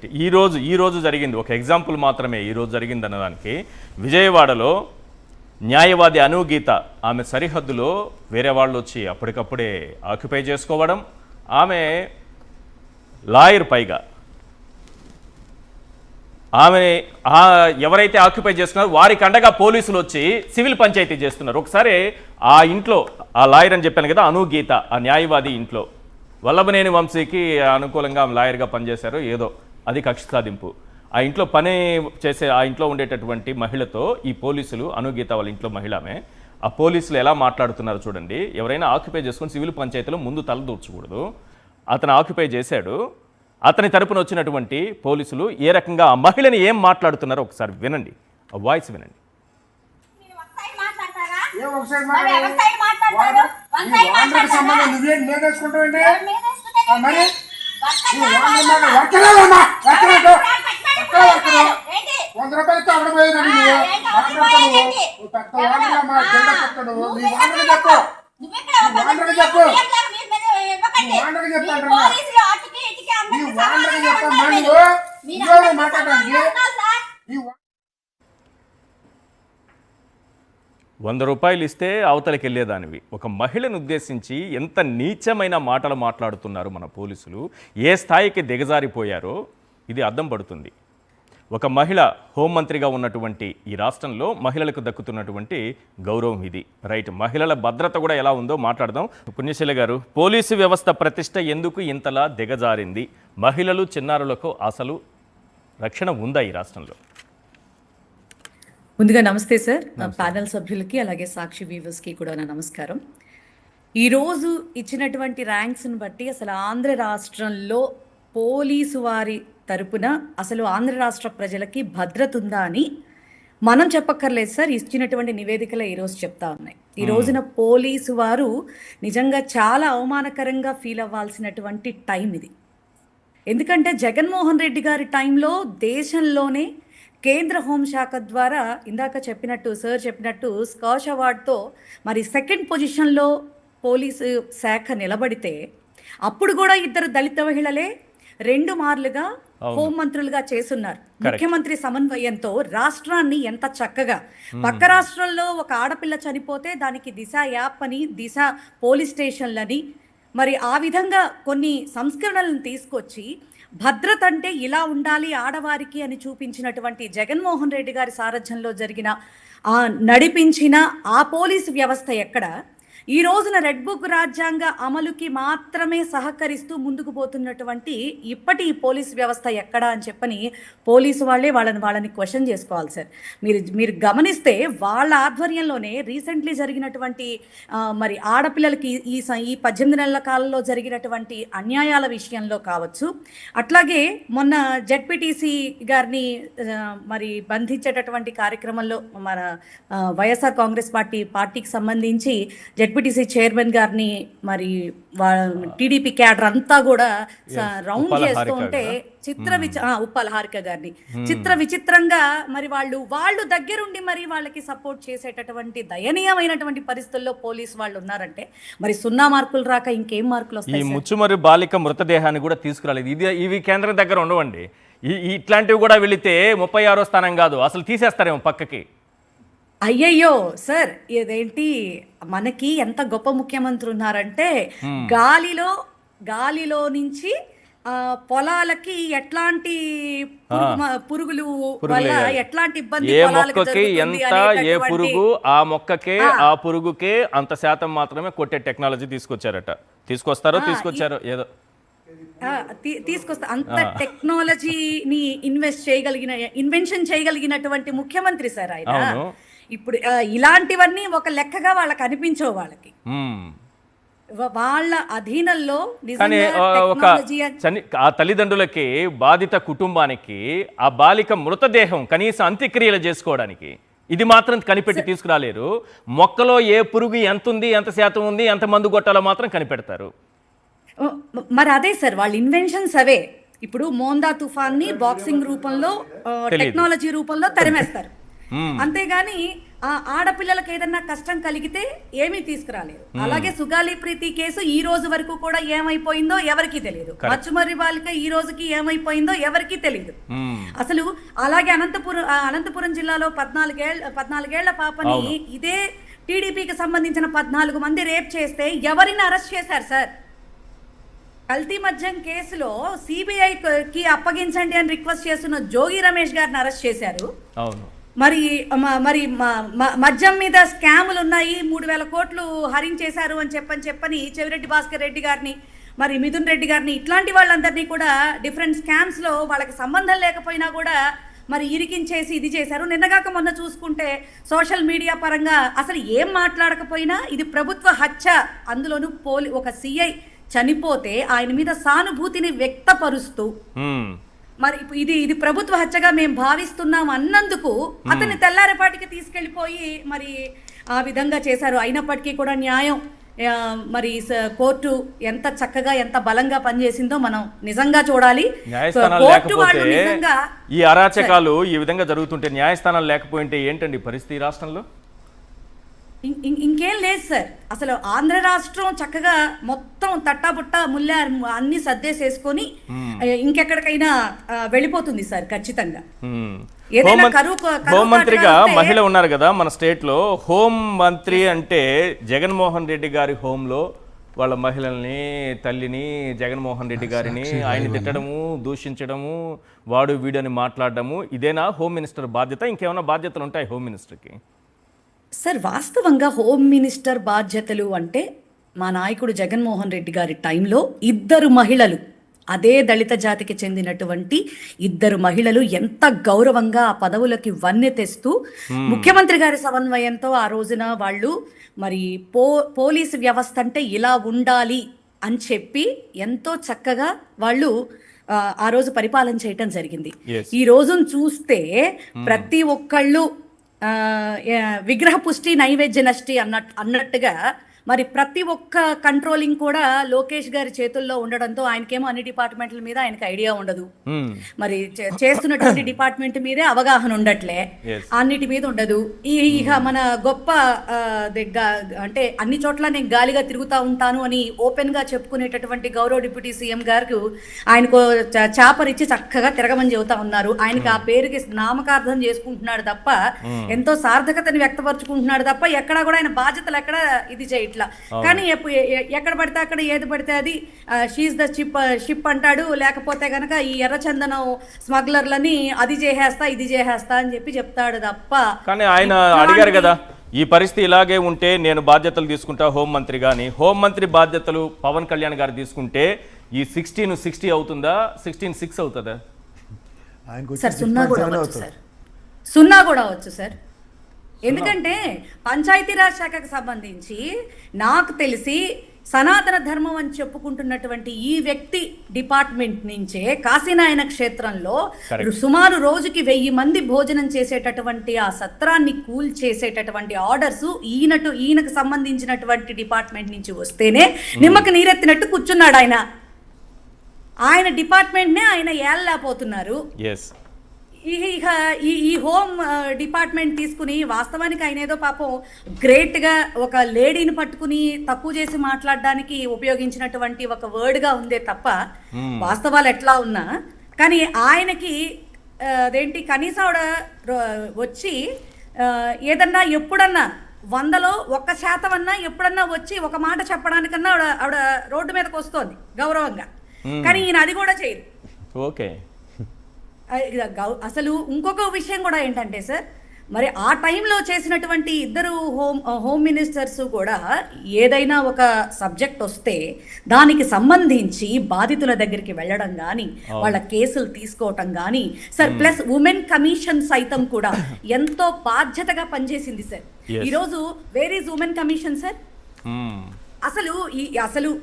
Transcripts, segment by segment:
ఈ రోజు జరిగింది ఒక ఎగ్జాంపుల్ మాత్రమే. ఈ రోజు జరిగింది అన్నదానికి విజయవాడలో న్యాయవాది అనుగీత ఆమె సరిహద్దులో వేరే వాళ్ళు వచ్చి అప్పటికప్పుడే ఆక్యుపై చేసుకోవడం, ఆమె లాయర్ పైగా ఆమె ఎవరైతే ఆక్యుపై చేస్తున్నారో వారికి అండగా పోలీసులు వచ్చి సివిల్ పంచాయతీ చేస్తున్నారు. ఒకసారి ఆ ఇంట్లో ఆ లాయర్ అని చెప్పాను కదా, అనుగీత ఆ న్యాయవాది ఇంట్లో వల్లభనేని వంశీకి అనుకూలంగా ఆమె లాయర్గా పనిచేశారు. ఏదో అది కక్ష సాధింపు. ఆ ఇంట్లో పని చేసే ఆ ఇంట్లో ఉండేటటువంటి మహిళతో ఈ పోలీసులు, అనుగీత వాళ్ళ ఇంట్లో మహిళమే, ఆ పోలీసులు ఎలా మాట్లాడుతున్నారు చూడండి. ఎవరైనా ఆక్యుపై చేసుకుని సివిల్ పంచాయతీలో ముందు తలదూర్చకూడదు. అతను ఆక్యుపై చేశాడు, అతని తరపున వచ్చినటువంటి పోలీసులు ఏ రకంగా ఆ మహిళని ఏం మాట్లాడుతున్నారో ఒకసారి వినండి, ఆ వాయిస్ వినండి. ₹100 ఇస్తే అవతలకి వెళ్ళేదానివి. ఒక మహిళను ఉద్దేశించి ఎంత నీచమైన మాటలు మాట్లాడుతున్నారు మన పోలీసులు, ఏ స్థాయికి దిగజారిపోయారో ఇది అద్దం పడుతుంది. ఒక మహిళ హోంమంత్రిగా ఉన్నటువంటి ఈ రాష్ట్రంలో మహిళలకు దక్కుతున్నటువంటి గౌరవం ఇది. రైట్, మహిళల భద్రత కూడా ఎలా ఉందో మాట్లాడదాం. పుణ్యశీల గారు, పోలీసు వ్యవస్థ ప్రతిష్ట ఎందుకు ఇంతలా దిగజారింది? మహిళలు, చిన్నారులకు అసలు రక్షణ ఉందా ఈ రాష్ట్రంలో? ముందుగా నమస్తే సార్, ప్యానెల్ సభ్యులకి అలాగే సాక్షి వ్యూవర్స్కి కూడా నా నమస్కారం. ఈరోజు ఇచ్చినటువంటి ర్యాంక్స్ని బట్టి అసలు ఆంధ్ర రాష్ట్రంలో పోలీసు వారి తరపున అసలు ఆంధ్ర రాష్ట్ర ప్రజలకి భద్రత ఉందా అని మనం చెప్పక్కర్లేదు సార్, ఇచ్చినటువంటి నివేదికలు ఈరోజు చెప్తా ఉన్నాయి. ఈ రోజున పోలీసు వారు నిజంగా చాలా అవమానకరంగా ఫీల్ అవ్వాల్సినటువంటి టైం ఇది. ఎందుకంటే జగన్మోహన్ రెడ్డి గారి టైంలో దేశంలోనే కేంద్ర హోంశాఖ ద్వారా ఇందాక చెప్పినట్టు సార్ చెప్పినట్టు స్కాచ్ అవార్డ్తో మరి సెకండ్ పొజిషన్లో పోలీసు శాఖ నిలబడితే అప్పుడు కూడా ఇద్దరు దళిత మహిళలే 2 మార్లుగా హోంమంత్రులుగా చేస్తున్నారు. ముఖ్యమంత్రి సమన్వయంతో రాష్ట్రాన్ని ఎంత చక్కగా, పక్క రాష్ట్రంలో ఒక ఆడపిల్ల చనిపోతే దానికి దిశ యాప్ అని, దిశ పోలీస్ స్టేషన్లని, మరి ఆ విధంగా కొన్ని సంస్కరణలను తీసుకొచ్చి భద్రత అంటే ఇలా ఉండాలి ఆడవారికి అని చూపించినటువంటి జగన్మోహన్ రెడ్డి గారి సారథ్యంలో జరిగిన నడిపించిన ఆ పోలీసు వ్యవస్థ ఎక్కడ? ఈ రోజున రెడ్ బుక్ రాజ్యాంగ అమలుకి మాత్రమే సహకరిస్తూ ముందుకు పోతున్నటువంటి ఇప్పటి ఈ పోలీసు వ్యవస్థ ఎక్కడ అని చెప్పని పోలీసు వాళ్ళే వాళ్ళని క్వశ్చన్ చేసుకోవాలి సార్. మీరు గమనిస్తే వాళ్ళ ఆధ్వర్యంలోనే రీసెంట్లీ జరిగినటువంటి మరి ఆడపిల్లలకి ఈ 18 నెలల కాలంలో జరిగినటువంటి అన్యాయాల విషయంలో కావచ్చు, అట్లాగే మొన్న జెడ్పీటీసీ గారిని మరి బంధించేటటువంటి కార్యక్రమంలో మన వైఎస్ఆర్ కాంగ్రెస్ పార్టీకి సంబంధించి జెడ్పీటీసీ చైర్మన్ గారిని మరి టీడీపీ క్యాడర్ అంతా కూడా రౌండ్ చేస్తూ ఉంటే ఉప్పల హారిక గారిని చిత్ర విచిత్రంగా మరి వాళ్ళు దగ్గరుండి మరి వాళ్ళకి సపోర్ట్ చేసేటటువంటి దయనీయమైనటువంటి పరిస్థితుల్లో పోలీసు వాళ్ళు ఉన్నారంటే మరి 0 మార్కులు రాక ఇంకేం మార్కులు వస్తాయి? ఈ ముచ్చుమరి బాలిక మృతదేహాన్ని కూడా తీసుకురాలేదు. ఇవి కేంద్రం దగ్గర ఉండవండి. ఇట్లాంటివి కూడా వెళితే 36వ స్థానం కాదు, అసలు తీసేస్తారేమో పక్కకి. అయ్యయ్యో సార్, ఇదేంటి మనకి ఎంత గొప్ప ముఖ్యమంత్రి ఉన్నారంటే గాలిలో నుంచి పొలాలకి ఎట్లాంటి పురుగులు వల్ల ఎట్లాంటి ఇబ్బంది, ఏ మొక్కకి ఎంత, ఏ పురుగు ఆ మొక్కకే ఆ పురుగుకే అంత శాతం మాత్రమే కొట్టే టెక్నాలజీ తీసుకొచ్చారో ఏదో తీసుకొస్తా. అంత టెక్నాలజీని ఇన్వెన్షన్ చేయగలిగినటువంటి ముఖ్యమంత్రి సార్ ఆయన. ఇప్పుడు ఇలాంటివన్నీ ఒక లెక్కగా వాళ్ళకి అనిపించవు. వాళ్ళకి వాళ్ళ అధీనంలో ఆ తల్లిదండ్రులకి, బాధిత కుటుంబానికి ఆ బాలిక మృతదేహం కనీసం అంత్యక్రియలు చేసుకోవడానికి ఇది మాత్రం కనిపెట్టి తీసుకురాలేరు. మొక్కలో ఏ పురుగు ఎంత ఉంది, ఎంత శాతం ఉంది, ఎంత మందు కొట్టాలో మాత్రం కనిపెడతారు. మరి అదే సార్ వాళ్ళ ఇన్వెన్షన్స్ అవే. ఇప్పుడు మోందా తుఫాన్ని బాక్సింగ్ రూపంలో, టెక్నాలజీ రూపంలో తరిమేస్తారు. అంతేగాని ఆ ఆడపిల్లలకు ఏదన్నా కష్టం కలిగితే ఏమీ తీసుకురాలేదు. అలాగే సుగాలి ప్రీతి కేసు ఈ రోజు వరకు కూడా ఏమైపోయిందో ఎవరికీ తెలియదు. మచ్చుమర్రి బాలిక ఈ రోజుకి ఏమైపోయిందో ఎవరికీ తెలియదు అసలు. అలాగే అనంతపురం జిల్లాలో 14 పాపని ఇదే టీడీపీకి సంబంధించిన 14 మంది రేప్ చేస్తే ఎవరిని అరెస్ట్ చేశారు సార్? కల్తీ మద్యం కేసులో సిబిఐకి అప్పగించండి అని రిక్వెస్ట్ చేస్తున్న జోగి రమేష్ గారిని అరెస్ట్ చేశారు. అవును. మరి మద్యం మీద స్కాములు ఉన్నాయి, 3,000 కోట్లు హరించేశారు అని చెప్పని చెవిరెడ్డి భాస్కర్ రెడ్డి గారిని, మరి మిథున్ రెడ్డి గారిని, ఇట్లాంటి వాళ్ళందరినీ కూడా డిఫరెంట్ స్కామ్స్ లో వాళ్ళకి సంబంధం లేకపోయినా కూడా మరి ఇరికించేసి ఇది చేశారు. నిన్నగాక మొన్న చూసుకుంటే సోషల్ మీడియా పరంగా అసలు ఏం మాట్లాడకపోయినా ఇది ప్రభుత్వ హత్య, అందులోనూ ఒక సిఐ చనిపోతే ఆయన మీద సానుభూతిని వ్యక్తపరుస్తూ మరి ఇది ప్రభుత్వ హత్యగా మేము భావిస్తున్నాం అన్నందుకు అతన్ని తెల్లారేపాటికి తీసుకెళ్లిపోయి మరి ఆ విధంగా చేశారు. అయినప్పటికీ కూడా న్యాయం మరి కోర్టు ఎంత చక్కగా ఎంత బలంగా పనిచేసిందో మనం నిజంగా చూడాలి. కోర్టు వాళ్ళు నిజంగా ఈ అరాచకాలు ఈ విధంగా జరుగుతుంటే న్యాయస్థానాలు లేకపోయింటే ఏంటండి పరిస్థితి రాష్ట్రంలో? ఇంకేం లేదు సార్. అసలు ఆంధ్ర రాష్ట్రం చక్కగా మొత్తం తట్టాబుట్ట ముల్ల అన్ని సర్దేసేసుకొని ఇంకెక్కడికైనా వెళ్ళిపోతుంది సార్ ఖచ్చితంగా. హోంమంత్రిగా మహిళ ఉన్నారు కదా మన స్టేట్ లో. హోం మంత్రి అంటే జగన్మోహన్ రెడ్డి గారి హోంలో వాళ్ళ మహిళల్ని, తల్లిని, జగన్మోహన్ రెడ్డి గారిని ఆయన తిట్టడము, దూషించడము, వాడు వీడని మాట్లాడడము, ఇదేనా హోమ్ మినిస్టర్ బాధ్యత? ఇంకేమైనా బాధ్యతలు ఉంటాయి హోమ్ మినిస్టర్కి? సార్ వాస్తవంగా హోమ్ మినిస్టర్ బాధ్యతలు అంటే మా నాయకుడు జగన్మోహన్ రెడ్డి గారి టైంలో 2 మహిళలు, అదే దళిత జాతికి చెందినటువంటి 2 మహిళలు ఎంత గౌరవంగా ఆ పదవులకి వన్నె తెస్తూ ముఖ్యమంత్రి గారి సమన్వయంతో ఆ రోజున వాళ్ళు మరి పోలీసు వ్యవస్థ అంటే ఇలా ఉండాలి అని చెప్పి ఎంతో చక్కగా వాళ్ళు ఆ రోజు పరిపాలన చేయటం జరిగింది. ఈ రోజును చూస్తే ప్రతి ఒక్కళ్ళు విగ్రహ పుష్టి నైవేద్య నష్టి అన్నట్టుగా మరి ప్రతి ఒక్క కంట్రోలింగ్ కూడా లోకేష్ గారి చేతుల్లో ఉండడంతో ఆయనకేమో అన్ని డిపార్ట్మెంట్ల మీద ఆయనకి ఐడియా ఉండదు. మరి చేస్తున్నటువంటి డిపార్ట్మెంట్ మీదే అవగాహన ఉండట్లే, అన్నిటి మీద ఉండదు. ఇక మన గొప్ప అంటే అన్ని చోట్ల నేను గాలిగా తిరుగుతా ఉంటాను అని ఓపెన్ గా చెప్పుకునేటటువంటి గౌరవ డిప్యూటీ సీఎం గారు ఆయనకు చాపరిచ్చి చక్కగా తిరగమని చెబుతా ఉన్నారు. ఆయనకి ఆ పేరుకి నామకార్థం చేసుకుంటున్నాడు తప్ప, ఎంతో సార్థకతని వ్యక్తపరుచుకుంటున్నాడు తప్ప ఎక్కడా కూడా ఆయన బాధ్యతలు ఎక్కడ ఇది చేయట్లేదు. కానీ ఎక్కడ పడితే అక్కడ ఏది పడితే అది షీజ్ ద షిప్ అంటాడు. లేకపోతే గనక ఈ ఎర్రచందనం స్మగ్లర్లని అది చేసేస్తా ఇది చేసేస్తా అని చెప్పి చెప్తాడు తప్ప. కానీ ఆయన అడిగారు కదా, ఈ పరిస్థితి ఇలాగే ఉంటే నేను బాధ్యతలు తీసుకుంటా హోంమంత్రి గాని. హోంమంత్రి బాధ్యతలు పవన్ కళ్యాణ్ గారు తీసుకుంటే ఈ 16 అవుతుందా, 16 అవుతుందా? సార్ 0 కూడా అవచ్చు సార్, 0 కూడా అవచ్చు సార్. ఎందుకంటే పంచాయతీరాజ్ శాఖకు సంబంధించి నాకు తెలిసి సనాతన ధర్మం అని చెప్పుకుంటున్నటువంటి ఈ వ్యక్తి డిపార్ట్మెంట్ నుంచే కాశీనాయన క్షేత్రంలో సుమారు రోజుకి 1000 మంది భోజనం చేసేటటువంటి ఆ సత్రాన్ని కూల్ చేసేటటువంటి ఆర్డర్స్ ఈయనకు సంబంధించినటువంటి డిపార్ట్మెంట్ నుంచి వస్తేనే నిమ్మకి నీరెత్తినట్టు కూర్చున్నాడు ఆయన. ఆయన డిపార్ట్మెంట్నే ఆయన ఏళ్ళలేకపోతున్నారు. ఇక ఈ హోమ్ డిపార్ట్మెంట్ తీసుకుని వాస్తవానికి ఆయన ఏదో పాపం గ్రేట్గా ఒక లేడీని పట్టుకుని తక్కువ చేసి మాట్లాడడానికి ఉపయోగించినటువంటి ఒక వర్డ్గా ఉందే తప్ప వాస్తవాలు ఎట్లా ఉన్నా కానీ ఆయనకి అదేంటి కనీసం ఆవిడ వచ్చి ఏదన్నా ఎప్పుడన్నా 100లో 1% అన్నా ఎప్పుడన్నా వచ్చి ఒక మాట చెప్పడానికన్నా ఆవిడ రోడ్డు మీదకి వస్తోంది గౌరవంగా. కానీ ఈయన అది కూడా చేయదు. ఓకే. అసలు ఇంకొక విషయం కూడా ఏంటంటే సార్, మరి ఆ టైంలో చేసినటువంటి 2 హోమ్ మినిస్టర్స్ కూడా ఏదైనా ఒక సబ్జెక్ట్ వస్తే దానికి సంబంధించి బాధితుల దగ్గరికి వెళ్ళడం కానీ వాళ్ళ కేసులు తీసుకోవటం కానీ సార్, ప్లస్ ఉమెన్ కమిషన్ సైతం కూడా ఎంతో బాధ్యతగా పనిచేసింది సార్. ఈరోజు where is women commission sir? అసలు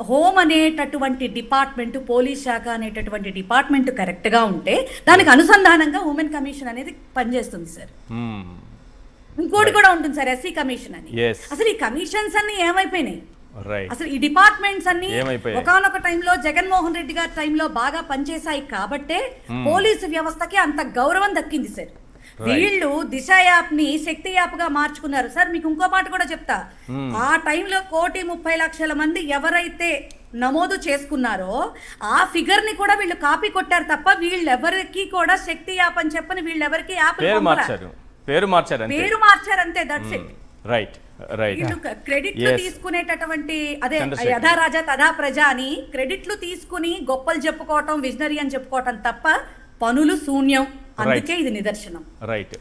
హోమ్ అనేటటువంటి డిపార్ట్మెంట్, పోలీస్ శాఖ అనేటటువంటి డిపార్ట్మెంట్ కరెక్ట్గా ఉంటే దానికి అనుసంధానంగా ఉమెన్ కమిషన్ అనేది పనిచేస్తుంది సార్. ఇంకోటి కూడా ఉంటుంది సార్, ఎస్సీ కమిషన్ అని. అసలు ఈ కమిషన్స్ అన్ని ఏమైపోయినాయి? అసలు ఈ డిపార్ట్మెంట్స్ అన్ని ఒకనొక టైంలో జగన్మోహన్ రెడ్డి గారి టైంలో బాగా పనిచేశాయి కాబట్టే పోలీసు వ్యవస్థకి అంత గౌరవం దక్కింది సార్. వీళ్ళు దిశ యాప్ ని శక్తి యాప్ గా మార్చుకున్నారు. సార్ మీకు ఇంకో మాట కూడా చెప్తా. ఆ టైంలో 1,30,00,000 మంది ఎవరైతే నమోదు చేసుకున్నారో ఆ ఫిగర్ ని కూడా వీళ్ళు కాపీ కొట్టారు తప్ప వీళ్ళెవరికి కూడా శక్తి యాప్ అని చెప్పని వీళ్ళెవరికి యాప్ పేరు మార్చారు అంతే. That's it. రైట్ వీళ్ళు క్రెడిట్లు తీసుకునేటటువంటి అదే యథా రాజా తథా ప్రజ అని క్రెడిట్లు తీసుకుని గొప్పలు చెప్పుకోవటం, విజనరీ అని చెప్పుకోవటం తప్ప పనులు శూన్యం. అందుకే ఇది నిదర్శనం. రైట్.